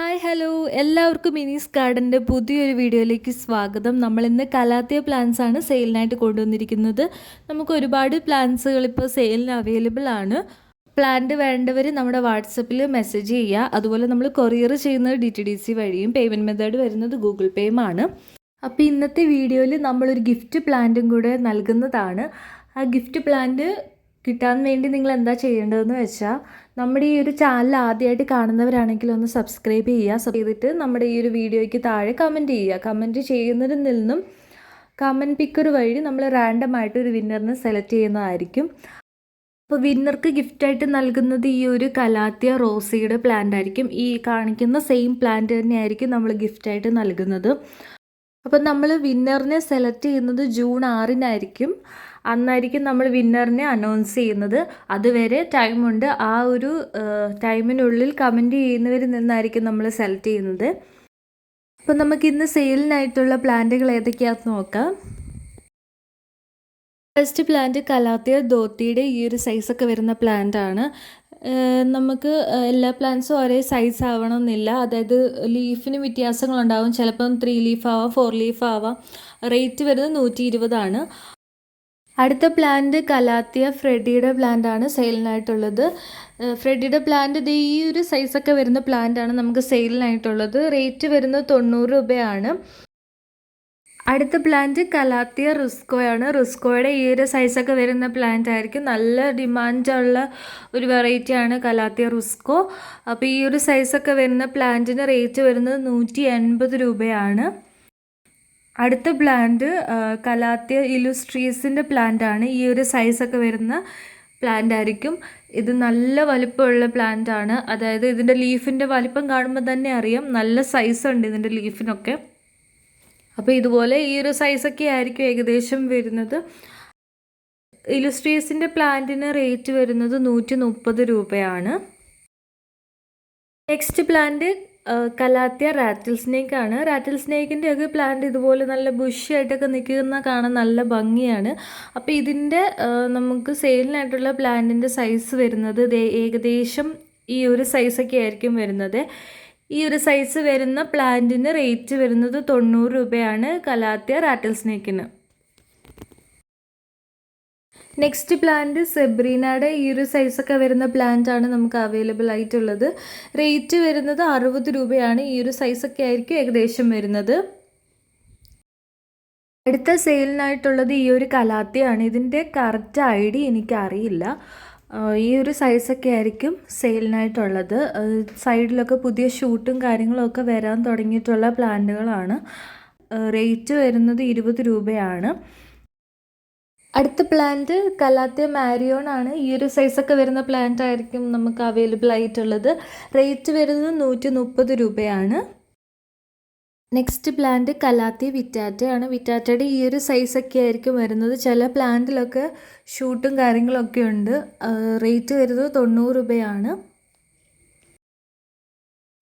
Hi hello എല്ലാവർക്കും മിനീസ് ഗാർഡൻ്റെ പുതിയൊരു വീഡിയോയിലേക്ക് സ്വാഗതം. നമ്മളിന്ന് കലാത്തിയ പ്ലാന്റ്സ് ആണ് സെയിലിനായിട്ട് കൊണ്ടുവന്നിരിക്കുന്നത്. നമുക്ക് ഒരുപാട് പ്ലാന്റ്സുകൾ ഇപ്പോൾ സെയിലിന് അവൈലബിൾ ആണ്. പ്ലാന്റ് വേണ്ടവർ നമ്മുടെ വാട്സപ്പിൽ മെസ്സേജ് ചെയ്യുക. അതുപോലെ നമ്മൾ കൊറിയർ ചെയ്യുന്നത് DTDC വഴിയും, പേയ്മെൻറ്റ് മെത്തേഡ് വരുന്നത് ഗൂഗിൾ പേയുമാണ്. അപ്പോൾ ഇന്നത്തെ വീഡിയോയിൽ നമ്മളൊരു ഗിഫ്റ്റ് പ്ലാന്റും കൂടെ നൽകുന്നതാണ്. ആ ഗിഫ്റ്റ് പ്ലാന്റ് കിട്ടാൻ വേണ്ടി നിങ്ങൾ എന്താ ചെയ്യേണ്ടതെന്ന് വെച്ചാൽ, നമ്മുടെ ഈ ഒരു ചാനൽ ആദ്യമായിട്ട് കാണുന്നവരാണെങ്കിൽ ഒന്ന് സബ്സ്ക്രൈബ് ചെയ്തിട്ട് നമ്മുടെ ഈ ഒരു വീഡിയോയ്ക്ക് താഴെ കമൻറ്റ് ചെയ്യുക. കമൻറ്റ് ചെയ്യുന്നതിൽ നിന്നും കമൻറ്റ് പിക്കർ വഴി നമ്മൾ റാൻഡമായിട്ട് ഒരു വിന്നറിനെ സെലക്ട് ചെയ്യുന്നതായിരിക്കും. അപ്പോൾ വിന്നർക്ക് ഗിഫ്റ്റായിട്ട് നൽകുന്നത് ഈ ഒരു കലാത്തിയ റോസിയുടെ പ്ലാന്റ് ആയിരിക്കും. ഈ കാണിക്കുന്ന സെയിം പ്ലാന്റ് തന്നെയായിരിക്കും നമ്മൾ ഗിഫ്റ്റായിട്ട് നൽകുന്നത്. അപ്പോൾ നമ്മൾ വിന്നറിനെ സെലക്ട് ചെയ്യുന്നത് ജൂൺ 6-നായിരിക്കും. അന്നായിരിക്കും നമ്മൾ വിന്നറിനെ അനൗൺസ് ചെയ്യുന്നത്. അതുവരെ ടൈമുണ്ട്. ആ ഒരു ടൈമിനുള്ളിൽ കമൻറ്റ് ചെയ്യുന്നവരിൽ നിന്നായിരിക്കും നമ്മൾ സെലക്ട് ചെയ്യുന്നത്. അപ്പോൾ നമുക്കിന്ന് സെയിലിനായിട്ടുള്ള പ്ലാന്റുകൾ ഏതൊക്കെയാണെന്ന് നോക്കാം. ഫസ്റ്റ് പ്ലാന്റ് കലാത്തിയ ധോത്തിയുടെ ഈ ഒരു സൈസൊക്കെ വരുന്ന പ്ലാന്റ് ആണ്. നമുക്ക് എല്ലാ പ്ലാന്റ്സും ഒരേ സൈസ് ആവണമെന്നില്ല. അതായത് ലീഫിന് വ്യത്യാസങ്ങളുണ്ടാവും. ചിലപ്പം 3 ലീഫ് ആവാം, 4 ലീഫ് ആവാം. റേറ്റ് വരുന്നത് 120 ആണ്. അടുത്ത പ്ലാന്റ് കലാത്തിയ ഫ്രെഡിയുടെ പ്ലാന്റ് ആണ് സെയിലിനായിട്ടുള്ളത്. ഫ്രെഡിയുടെ പ്ലാന്റ് ഇത് ഈ ഒരു സൈസൊക്കെ വരുന്ന പ്ലാന്റ് ആണ് നമുക്ക് സെയിലിനായിട്ടുള്ളത്. റേറ്റ് വരുന്നത് 90 രൂപയാണ്. അടുത്ത പ്ലാന്റ് കലാത്തിയ റിസ്കോയാണ്. റിസ്കോയുടെ ഈ ഒരു സൈസൊക്കെ വരുന്ന പ്ലാന്റ് ആയിരിക്കും. നല്ല ഡിമാൻഡുള്ള ഒരു വെറൈറ്റിയാണ് കലാത്തിയ റിസ്കോ. അപ്പോൾ ഈ ഒരു സൈസൊക്കെ വരുന്ന പ്ലാന്റിന് റേറ്റ് വരുന്നത് 180 രൂപയാണ്. അടുത്ത പ്ലാന്റ് കലാത്തിയ ഇലുസ്ട്രീസിൻ്റെ പ്ലാന്റ് ആണ്. ഈ ഒരു സൈസൊക്കെ വരുന്ന പ്ലാന്റ് ആയിരിക്കും. ഇത് നല്ല വലിപ്പമുള്ള പ്ലാന്റ് ആണ്. അതായത് ഇതിൻ്റെ ലീഫിൻ്റെ വലിപ്പം കാണുമ്പോൾ തന്നെ അറിയാം, നല്ല സൈസ് ഉണ്ട് ഇതിൻ്റെ ലീഫിനൊക്കെ. അപ്പോൾ ഇതുപോലെ ഈ ഒരു സൈസൊക്കെ ആയിരിക്കും ഏകദേശം വരുന്നത്. ഇലുസ്ട്രീസിൻ്റെ പ്ലാന്റിന് റേറ്റ് വരുന്നത് 130 രൂപയാണ്. Next plant calathea rattle snake ആണ്. റാറ്റിൽ സ്നേക്കിൻ്റെ ഒക്കെ പ്ലാന്റ് ഇതുപോലെ നല്ല ബുഷിയായിട്ടൊക്കെ നിൽക്കുന്ന കാണാൻ നല്ല ഭംഗിയാണ്. അപ്പോൾ ഇതിൻ്റെ നമുക്ക് സെയിലിനായിട്ടുള്ള പ്ലാന്റിൻ്റെ സൈസ് വരുന്നത് ഏകദേശം ഈ ഒരു സൈസൊക്കെ ആയിരിക്കും വരുന്നത്. ഈ ഒരു സൈസ് വരുന്ന പ്ലാന്റിന് റേറ്റ് വരുന്നത് 90 രൂപയാണ് കലാത്തിയ റാറ്റിൽ സ്നേക്കിന്. നെക്സ്റ്റ് പ്ലാന്റ് സെബ്രീനയുടെ ഈ ഒരു സൈസൊക്കെ വരുന്ന പ്ലാന്റ് ആണ് നമുക്ക് അവൈലബിൾ ആയിട്ടുള്ളത്. റേറ്റ് വരുന്നത് 60 രൂപയാണ്. ഈ ഒരു സൈസൊക്കെ ആയിരിക്കും ഏകദേശം വരുന്നത്. അടുത്ത സെയിലിനായിട്ടുള്ളത് ഈ ഒരു കലാത്തിയാണ്. ഇതിൻ്റെ കറക്റ്റ് ID എനിക്കറിയില്ല. ഈ ഒരു സൈസൊക്കെ ആയിരിക്കും സെയിലിനായിട്ടുള്ളത്. സൈഡിലൊക്കെ പുതിയ ഷൂട്ടും കാര്യങ്ങളൊക്കെ വരാൻ തുടങ്ങിയിട്ടുള്ള പ്ലാന്റുകളാണ്. റേറ്റ് വരുന്നത് 20 രൂപയാണ്. അടുത്ത പ്ലാന്റ് കലാത്തിയ മാരിയോൺ ആണ്. ഈ ഒരു സൈസൊക്കെ വരുന്ന പ്ലാന്റ് ആയിരിക്കും നമുക്ക് അവൈലബിൾ ആയിട്ടുള്ളത്. റേറ്റ് വരുന്നത് 130 രൂപയാണ്. നെക്സ്റ്റ് പ്ലാന്റ് കലാത്തിയ വിറ്റാറ്റയാണ്. വിറ്റാറ്റയുടെ ഈ ഒരു സൈസൊക്കെ ആയിരിക്കും വരുന്നത്. ചില പ്ലാന്റിലൊക്കെ ഷൂട്ടും കാര്യങ്ങളൊക്കെ ഉണ്ട്. റേറ്റ് വരുന്നത് 90 രൂപയാണ്.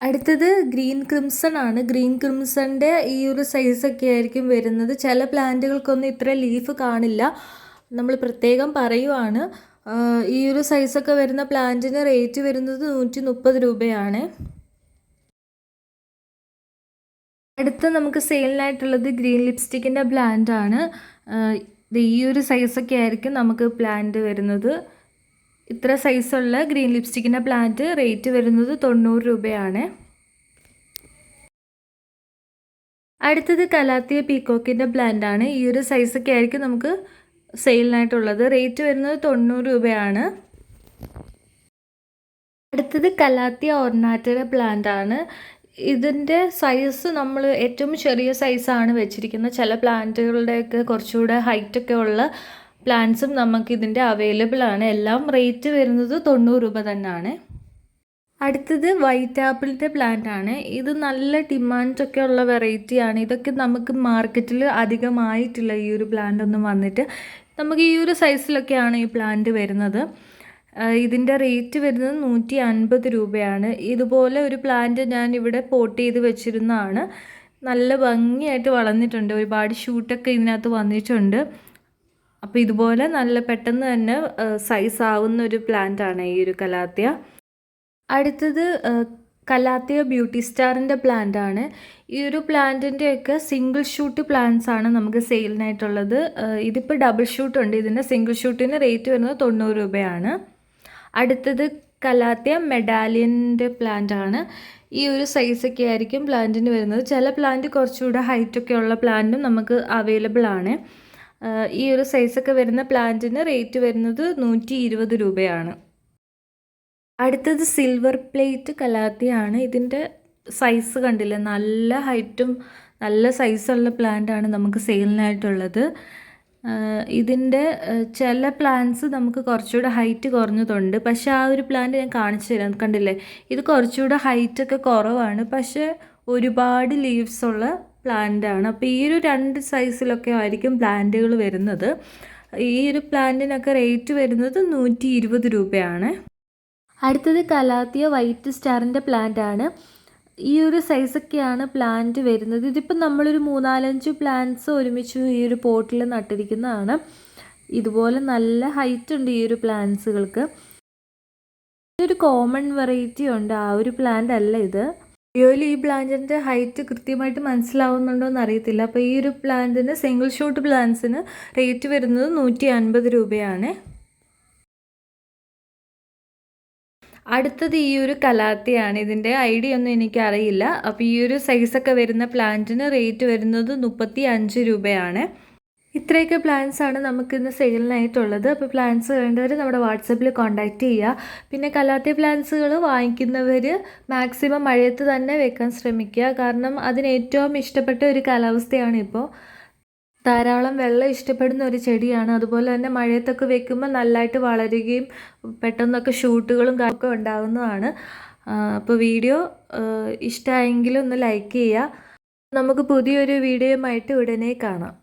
അടുത്തത് ഗ്രീൻ ക്രിംസൺ ആണ്. ഗ്രീൻ ക്രിംസണിൻ്റെ ഈ ഒരു സൈസൊക്കെ ആയിരിക്കും വരുന്നത്. ചില പ്ലാന്റുകൾക്കൊന്നും ഇത്ര ലീഫ് കാണില്ല. നമ്മൾ പ്രത്യേകം പറയുവാണ്. ഈ ഒരു സൈസൊക്കെ വരുന്ന പ്ലാന്റിന് റേറ്റ് വരുന്നത് 130 രൂപയാണ്. അടുത്ത നമുക്ക് സെയിലിനായിട്ടുള്ളത് ഗ്രീൻ ലിപ്സ്റ്റിക്കിൻ്റെ പ്ലാന്റ് ആണ്. ഈ ഒരു സൈസൊക്കെ ആയിരിക്കും നമുക്ക് പ്ലാന്റ് വരുന്നത്. ഇത്ര സൈസുള്ള ഗ്രീൻ ലിപ്സ്റ്റിക്കിൻ്റെ പ്ലാന്റ് റേറ്റ് വരുന്നത് 90 രൂപയാണ്. അടുത്തത് കലാത്തിയ പീക്കോക്കിൻ്റെ പ്ലാന്റ് ആണ്. ഈ ഒരു സൈസൊക്കെ ആയിരിക്കും നമുക്ക് സെയിലിനായിട്ടുള്ളത്. റേറ്റ് വരുന്നത് 90 രൂപയാണ്. അടുത്തത് കലാത്തിയ ഓർണാറ്റയുടെ പ്ലാന്റ് ആണ്. ഇതിൻ്റെ സൈസ് നമ്മൾ ഏറ്റവും ചെറിയ സൈസാണ് വെച്ചിരിക്കുന്നത്. ചില പ്ലാന്റുകളുടെയൊക്കെ കുറച്ചുകൂടെ ഹൈറ്റൊക്കെ ഉള്ള പ്ലാന്റ്സും നമുക്ക് ഇതിൻ്റെ അവൈലബിൾ ആണ്. എല്ലാം റേറ്റ് വരുന്നത് 90 രൂപ തന്നെയാണ്. അടുത്തത് വൈറ്റ് ആപ്പിളിൻ്റെ പ്ലാന്റ് ആണ്. ഇത് നല്ല ഡിമാൻഡൊക്കെ ഉള്ള വെറൈറ്റിയാണ്. ഇതൊക്കെ നമുക്ക് മാർക്കറ്റിൽ അധികമായിട്ടില്ല ഈ ഒരു പ്ലാന്റ് ഒന്നും വന്നിട്ട്. നമുക്ക് ഈ ഒരു സൈസിലൊക്കെയാണ് ഈ പ്ലാന്റ് വരുന്നത്. ഇതിൻ്റെ റേറ്റ് വരുന്നത് 150 രൂപയാണ്. ഇതുപോലെ ഒരു പ്ലാന്റ് ഞാൻ ഇവിടെ പോട്ട് ചെയ്ത് വെച്ചിരുന്നതാണ്. നല്ല ഭംഗിയായിട്ട് വളർന്നിട്ടുണ്ട്. ഒരുപാട് ഷൂട്ടൊക്കെ ഇതിനകത്ത് വന്നിട്ടുണ്ട്. അപ്പോൾ ഇതുപോലെ നല്ല പെട്ടെന്ന് തന്നെ സൈസ് ആവുന്ന ഒരു പ്ലാന്റ് ആണ് ഈ ഒരു കലാത്തിയ. അടുത്തത് കലാത്തിയ ബ്യൂട്ടി സ്റ്റാറിൻ്റെ പ്ലാന്റ് ആണ്. ഈ ഒരു പ്ലാന്റിൻ്റെയൊക്കെ സിംഗിൾ ഷൂട്ട് പ്ലാന്റ്സ് ആണ് നമുക്ക് സെയിലിനായിട്ടുള്ളത്. ഇതിപ്പോൾ ഡബിൾ ഷൂട്ട് ഉണ്ട്. ഇതിൻ്റെ സിംഗിൾ ഷൂട്ടിന് റേറ്റ് വരുന്നത് 90 രൂപയാണ്. അടുത്തത് കലാത്തിയ മെഡാലിയൻ്റെ പ്ലാന്റ് ആണ്. ഈ ഒരു സൈസൊക്കെ ആയിരിക്കും പ്ലാന്റിന് വരുന്നത്. ചില പ്ലാന്റ് കുറച്ചുകൂടെ ഹൈറ്റൊക്കെ ഉള്ള പ്ലാന്റും നമുക്ക് അവൈലബിൾ ആണ്. ഈ ഒരു സൈസൊക്കെ വരുന്ന പ്ലാന്റിന് റേറ്റ് വരുന്നത് 120 രൂപയാണ്. അടുത്തത് സിൽവർ പ്ലേറ്റ് കലാത്തിയാണ്. ഇതിൻ്റെ സൈസ് കണ്ടില്ലേ, നല്ല ഹൈറ്റും നല്ല സൈസുള്ള പ്ലാന്റാണ് നമുക്ക് സെയിലിനായിട്ടുള്ളത്. ഇതിൻ്റെ ചില പ്ലാന്റ്സ് നമുക്ക് കുറച്ചുകൂടെ ഹൈറ്റ് കുറഞ്ഞതുണ്ട്. പക്ഷേ ആ ഒരു പ്ലാന്റ് ഞാൻ കാണിച്ചു തരാം. കണ്ടില്ലേ, ഇത് കുറച്ചുകൂടെ ഹൈറ്റൊക്കെ കുറവാണ്, പക്ഷേ ഒരുപാട് ലീവ്സ് ഉള്ള പ്ലാന്റാണ്. അപ്പോൾ ഈ ഒരു 2 സൈസിലൊക്കെ ആയിരിക്കും പ്ലാന്റുകൾ വരുന്നത്. ഈ ഒരു പ്ലാന്റിനൊക്കെ റേറ്റ് വരുന്നത് 120 രൂപയാണ്. അടുത്തത് കലാത്തിയ വൈറ്റ് സ്റ്റാറിൻ്റെ പ്ലാന്റ് ആണ്. ഈ ഒരു സൈസൊക്കെയാണ് പ്ലാന്റ് വരുന്നത്. ഇതിപ്പോൾ നമ്മളൊരു 3-4-5 പ്ലാന്റ്സ് ഒരുമിച്ച് ഈ ഒരു പോട്ടിൽ നട്ടിരിക്കുന്നതാണ്. ഇതുപോലെ നല്ല ഹൈറ്റ് ഉണ്ട് ഈ ഒരു പ്ലാന്റ്സുകൾക്ക്. ഇതൊരു കോമൺ വെറൈറ്റി ഉണ്ട്, ആ ഒരു പ്ലാന്റ് അല്ല ഇത്. വീഡിയോയിൽ ഈ പ്ലാന്റിൻ്റെ ഹൈറ്റ് കൃത്യമായിട്ട് മനസ്സിലാവുന്നുണ്ടോ എന്ന് അറിയത്തില്ല. അപ്പോൾ ഈ ഒരു പ്ലാന്റിന് സിംഗിൾ ഷൂട്ട് പ്ലാന്റ്സിന് റേറ്റ് വരുന്നത് 150 രൂപയാണ്. അടുത്തത് ഈ ഒരു കലാത്തിയാണ്. ഇതിൻ്റെ ഐഡിയ ഒന്നും എനിക്കറിയില്ല. അപ്പോൾ ഈ ഒരു സൈസൊക്കെ വരുന്ന പ്ലാന്റിന് റേറ്റ് വരുന്നത് 35 രൂപയാണ്. ഇത്രയൊക്കെ പ്ലാന്റ്സാണ് നമുക്കിന്ന് സെയിലിനായിട്ടുള്ളത്. അപ്പോൾ പ്ലാന്റ്സ് വേണ്ടവർ നമ്മുടെ വാട്സപ്പിൽ കോൺടാക്റ്റ് ചെയ്യുക. പിന്നെ കലാത്തിയ പ്ലാന്റ്സുകൾ വാങ്ങിക്കുന്നവർ മാക്സിമം മഴയത്ത് തന്നെ വെക്കാൻ ശ്രമിക്കുക. കാരണം അതിന് ഏറ്റവും ഇഷ്ടപ്പെട്ട ഒരു കാലാവസ്ഥയാണ് ഇപ്പോൾ. ധാരാളം വെള്ളം ഇഷ്ടപ്പെടുന്ന ഒരു ചെടിയാണ്. അതുപോലെ തന്നെ മഴയത്തൊക്കെ വെക്കുമ്പോൾ നല്ലതായിട്ട് വളരുകയും പെട്ടെന്നൊക്കെ ഷൂട്ടുകളും ഒക്കെ ഉണ്ടാകുന്നതാണ്. അപ്പോൾ വീഡിയോ ഇഷ്ടമായെങ്കിൽ ഒന്ന് ലൈക്ക് ചെയ്യുക. നമുക്ക് പുതിയൊരു വീഡിയോയുമായിട്ട് ഉടനെ കാണാം.